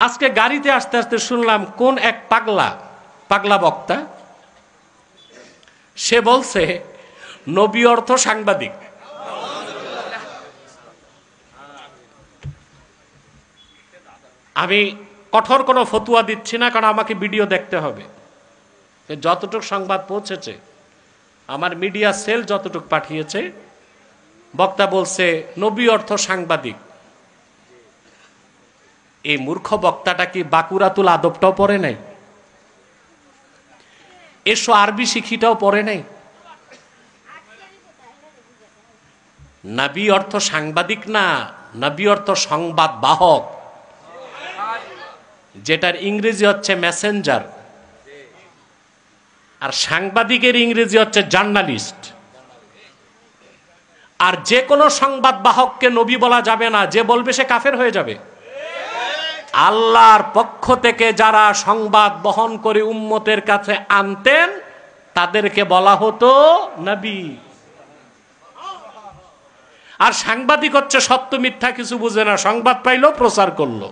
আজকে গাড়িতে আসতে আসতে শুনলাম কোন এক পাগলা বক্তা সে বলছে নবী অর্থ সাংবাদিক। আমি কঠোর কোনো ফতুয়া দিচ্ছি না, কারণ আমাকে ভিডিও দেখতে হবে। যতটুক সংবাদ পৌঁছেছে, আমার মিডিয়া সেল যতটুক পাঠিয়েছে, বক্তা বলছে নবী অর্থ সাংবাদিক। এই মূর্খ বক্তাটা কি বাকুরাতুল আদবটাও পড়ে নাই? এসো আরবি শিখিটাও পড়ে নাই? নবী অর্থ সাংবাদিক না, নবী অর্থ সংবাদ বাহক, যেটার ইংরেজি হচ্ছে মেসেঞ্জার, আর সাংবাদিকের ইংরেজি হচ্ছে জার্নালিস্ট। আর যে কোনো সংবাদ বাহককে নবী বলা যাবে না, যে বলবে সে কাফের হয়ে যাবে। আল্লাহর পক্ষ থেকে যারা সংবাদ বহন করে উম্মতের কাছে আনতেন তাদেরকে বলা হতো নবী। আর সাংবাদিক হচ্ছে সত্য মিথ্যা কিছু বুঝে না, সংবাদ পাইলো প্রচার করলো।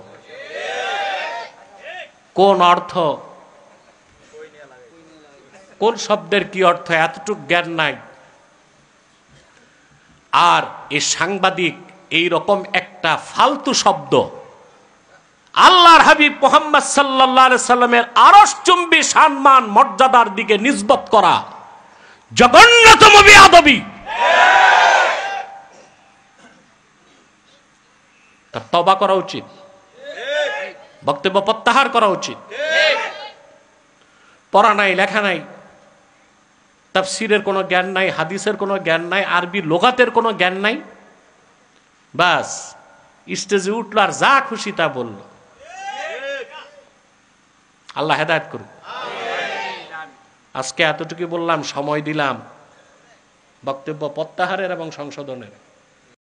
কোন অর্থ, কোন শব্দের কি অর্থ এতটুক জ্ঞান নাই। আর এই সাংবাদিক এই রকম একটা ফালতু শব্দ আল্লাহর হাবিব মুহাম্মদ সাল্লাল্লাহু আলাইহি সাল্লামের আরশচুম্বী সম্মান মর্যাদার দিকে নিসবত করা জঘন্যতম বেয়াদবি। তার তওবা করা উচিত, বক্তব্য প্রত্যাহার করা উচিত। পড়া নাই, লেখা নাই, তাফসীরের কোনো জ্ঞান নাই, হাদিসের কোনো জ্ঞান নাই, আরবি লুগাতের কোনো জ্ঞান নাই, বাস স্টেজে উঠলো আর যা খুশি তা বলল। আল্লাহ হেদায়েত করুন। আজকে এতটুকু বললাম, সময় দিলাম বক্তব্য প্রত্যাহারের এবং সংশোধনের।